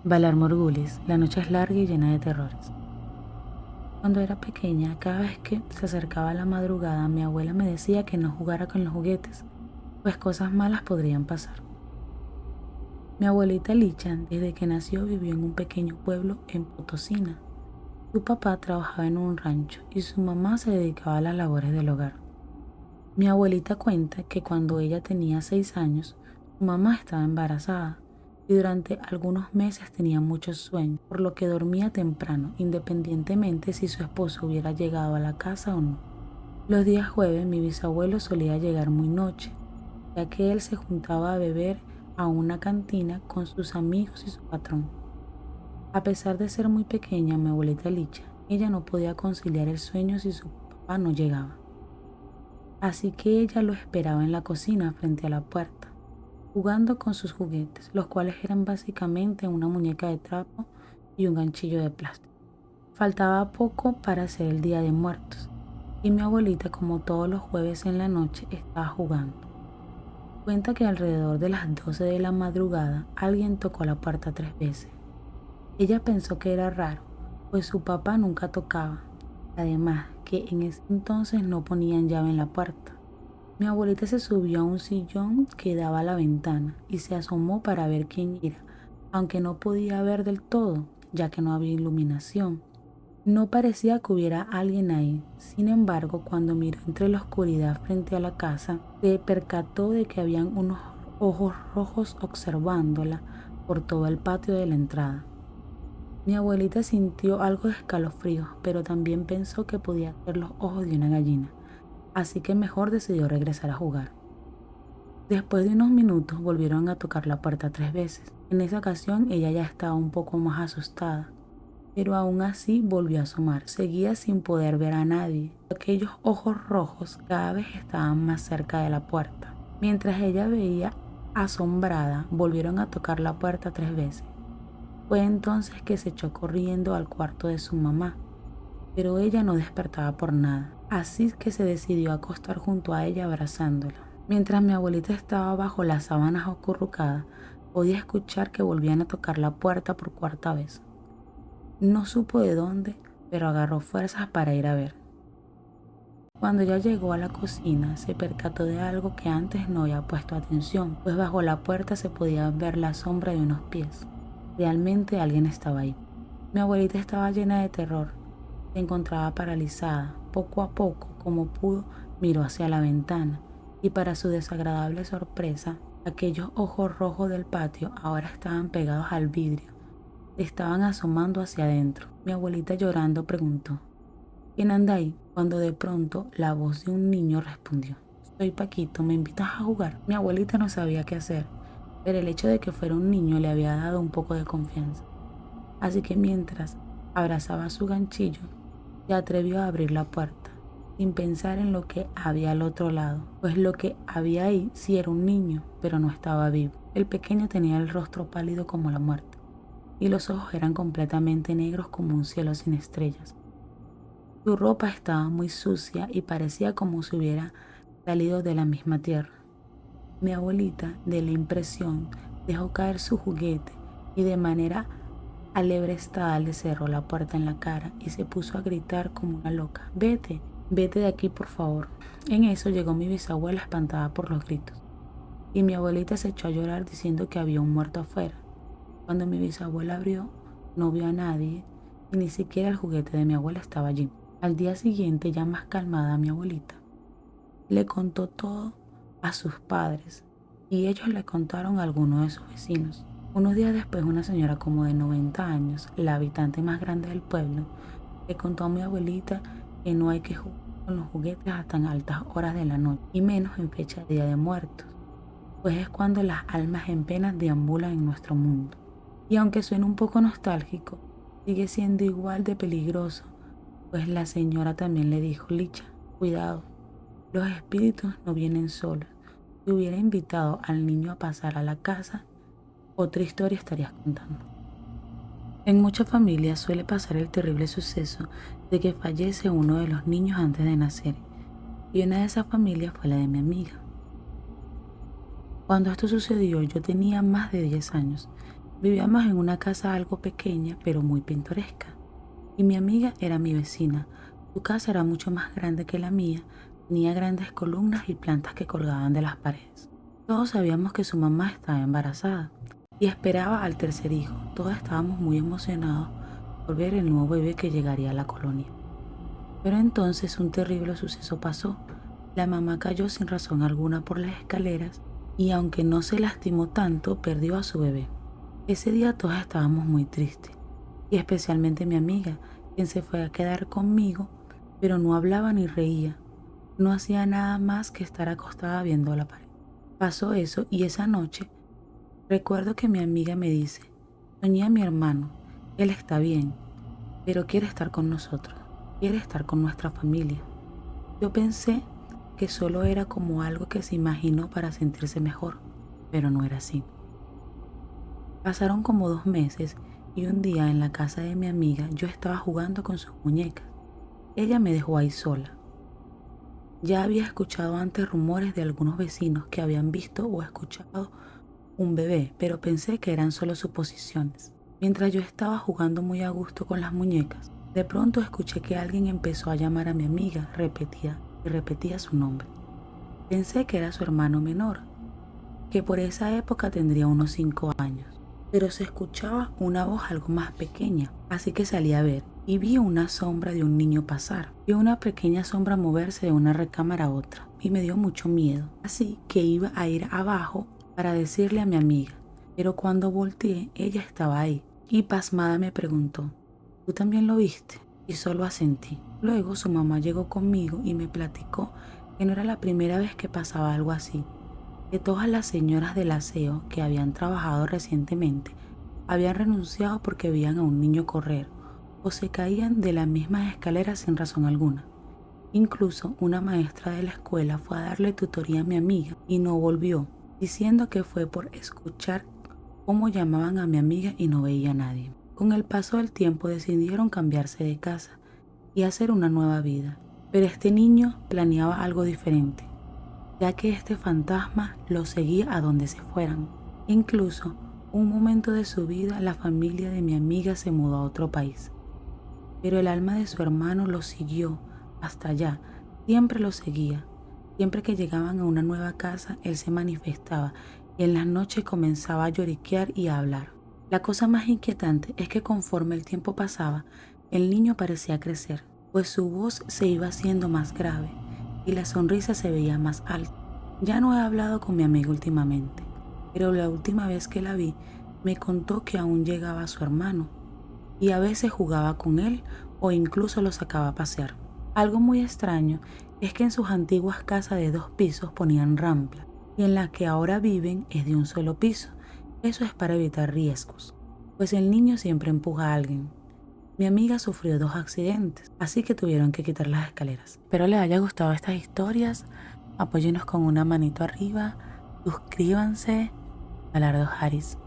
Valar Morghulis, la noche es larga y llena de terrores. Cuando era pequeña, cada vez que se acercaba la madrugada, mi abuela me decía que no jugara con los juguetes, pues cosas malas podrían pasar. Mi abuelita Licha, desde que nació, vivió en un pequeño pueblo en Potosina. Su papá trabajaba en un rancho y su mamá se dedicaba a las labores del hogar. Mi abuelita cuenta que cuando ella tenía 6 años, su mamá estaba embarazada y durante algunos meses tenía muchos sueños, por lo que dormía temprano, independientemente si su esposo hubiera llegado a la casa o no. Los días jueves mi bisabuelo solía llegar muy noche, ya que él se juntaba a beber a una cantina con sus amigos y su patrón. A pesar de ser muy pequeña, mi abuelita Licha, ella no podía conciliar el sueño si su papá no llegaba. Así que ella lo esperaba en la cocina frente a la puerta, jugando con sus juguetes, los cuales eran básicamente una muñeca de trapo y un ganchillo de plástico. Faltaba poco para ser el Día de Muertos, y mi abuelita, como todos los jueves en la noche, estaba jugando. Cuenta que alrededor de las 12 de la madrugada alguien tocó la puerta 3 veces. Ella pensó que era raro, pues su papá nunca tocaba. Además, que en ese entonces no ponían llave en la puerta. Mi abuelita se subió a un sillón que daba a la ventana y se asomó para ver quién era, aunque no podía ver del todo, ya que no había iluminación. No parecía que hubiera alguien ahí. Sin embargo, cuando miró entre la oscuridad frente a la casa, se percató de que habían unos ojos rojos observándola por todo el patio de la entrada. Mi abuelita sintió algo de escalofrío, pero también pensó que podía ser los ojos de una gallina, así que mejor decidió regresar a jugar. Después de unos minutos volvieron a tocar la puerta 3 veces. En esa ocasión ella ya estaba un poco más asustada, pero aún así volvió a asomar. Seguía sin poder ver a nadie. Aquellos ojos rojos cada vez estaban más cerca de la puerta. Mientras ella veía asombrada, volvieron a tocar la puerta 3 veces. Fue entonces que se echó corriendo al cuarto de su mamá, pero ella no despertaba por nada, así que se decidió a acostar junto a ella abrazándola. Mientras mi abuelita estaba bajo las sábanas acurrucada, podía escuchar que volvían a tocar la puerta por 4ª vez. No supo de dónde, pero agarró fuerzas para ir a ver. Cuando ya llegó a la cocina, se percató de algo que antes no había puesto atención, pues bajo la puerta se podía ver la sombra de unos pies. Realmente alguien estaba ahí. Mi abuelita estaba llena de terror. Se encontraba paralizada. Poco a poco, como pudo, miró hacia la ventana y para su desagradable sorpresa, aquellos ojos rojos del patio ahora estaban pegados al vidrio. Estaban asomando hacia adentro. Mi abuelita llorando preguntó: ¿quién anda ahí? Cuando de pronto la voz de un niño respondió: soy Paquito, ¿me invitas a jugar? Mi abuelita no sabía qué hacer, pero el hecho de que fuera un niño le había dado un poco de confianza. Así que mientras abrazaba su ganchillo, se atrevió a abrir la puerta, sin pensar en lo que había al otro lado, pues lo que había ahí sí era un niño, pero no estaba vivo. El pequeño tenía el rostro pálido como la muerte, y los ojos eran completamente negros como un cielo sin estrellas. Su ropa estaba muy sucia y parecía como si hubiera salido de la misma tierra. Mi abuelita, de la impresión, dejó caer su juguete y de manera alebrestada le cerró la puerta en la cara y se puso a gritar como una loca: vete, vete de aquí, por favor. En eso llegó mi bisabuela espantada por los gritos, y mi abuelita se echó a llorar diciendo que había un muerto afuera. Cuando mi bisabuela abrió, no vio a nadie y ni siquiera el juguete de mi abuela estaba allí. Al día siguiente, ya más calmada, mi abuelita le contó todo a sus padres y ellos le contaron a algunos de sus vecinos. Unos días después, una señora como de 90 años, la habitante más grande del pueblo, le contó a mi abuelita que no hay que jugar con los juguetes a tan altas horas de la noche, y menos en fecha de Día de Muertos, pues es cuando las almas en penas deambulan en nuestro mundo. Y aunque suene un poco nostálgico, sigue siendo igual de peligroso, pues la señora también le dijo: Licha, cuidado, los espíritus no vienen solos. Si hubiera invitado al niño a pasar a la casa, otra historia estarías contando. En muchas familias suele pasar el terrible suceso de que fallece uno de los niños antes de nacer, y una de esas familias fue la de mi amiga. Cuando esto sucedió, yo tenía más de 10 años Vivíamos en una casa algo pequeña, pero muy pintoresca. Y mi amiga era mi vecina. Su casa era mucho más grande que la mía, tenía grandes columnas y plantas que colgaban de las paredes. Todos sabíamos que su mamá estaba embarazada y esperaba al tercer hijo. Todos estábamos muy emocionados por ver el nuevo bebé que llegaría a la colonia. Pero entonces un terrible suceso pasó. La mamá cayó sin razón alguna por las escaleras y aunque no se lastimó tanto, perdió a su bebé. Ese día todos estábamos muy tristes, y especialmente mi amiga, quien se fue a quedar conmigo, pero no hablaba ni reía. No hacía nada más que estar acostada viendo la pared. Pasó eso y esa noche recuerdo que mi amiga me dice, soñé a mi hermano, él está bien, pero quiere estar con nosotros, quiere estar con nuestra familia. Yo pensé que solo era como algo que se imaginó para sentirse mejor, pero no era así. Pasaron como 2 meses y un día en la casa de mi amiga yo estaba jugando con sus muñecas. Ella me dejó ahí sola. Ya había escuchado antes rumores de algunos vecinos que habían visto o escuchado un bebé, pero pensé que eran solo suposiciones. Mientras yo estaba jugando muy a gusto con las muñecas, de pronto escuché que alguien empezó a llamar a mi amiga, repetía su nombre. Pensé que era su hermano menor, que por esa época tendría unos 5 años, pero se escuchaba una voz algo más pequeña, así que salí a ver y vi una sombra de un niño pasar. Vi una pequeña sombra moverse de una recámara a otra y me dio mucho miedo, así que iba a ir abajo para decirle a mi amiga, pero cuando volteé ella estaba ahí y pasmada me preguntó, ¿tú también lo viste? Y solo asentí. Luego su mamá llegó conmigo y me platicó que no era la primera vez que pasaba algo así, que todas las señoras del aseo que habían trabajado recientemente habían renunciado porque veían a un niño correr o se caían de las mismas escaleras sin razón alguna. Incluso una maestra de la escuela fue a darle tutoría a mi amiga y no volvió, diciendo que fue por escuchar cómo llamaban a mi amiga y no veía a nadie. Con el paso del tiempo decidieron cambiarse de casa y hacer una nueva vida, pero este niño planeaba algo diferente, ya que este fantasma lo seguía a donde se fueran. Incluso, un momento de su vida, la familia de mi amiga se mudó a otro país, pero el alma de su hermano lo siguió hasta allá, siempre lo seguía. Siempre que llegaban a una nueva casa, él se manifestaba y en las noches comenzaba a lloriquear y a hablar. La cosa más inquietante es que conforme el tiempo pasaba, el niño parecía crecer, pues su voz se iba haciendo más grave y la sonrisa se veía más alta. Ya no he hablado con mi amiga últimamente, pero la última vez que la vi, me contó que aún llegaba a su hermano y a veces jugaba con él o incluso lo sacaba a pasear. Algo muy extraño es que en sus antiguas casas de 2 pisos ponían rampla y en la que ahora viven es de un solo piso. Eso es para evitar riesgos, pues el niño siempre empuja a alguien. Mi amiga sufrió 2 accidentes, así que tuvieron que quitar las escaleras. Espero les haya gustado estas historias. Apóyenos con una manito arriba, suscríbanse. Alardo Harris.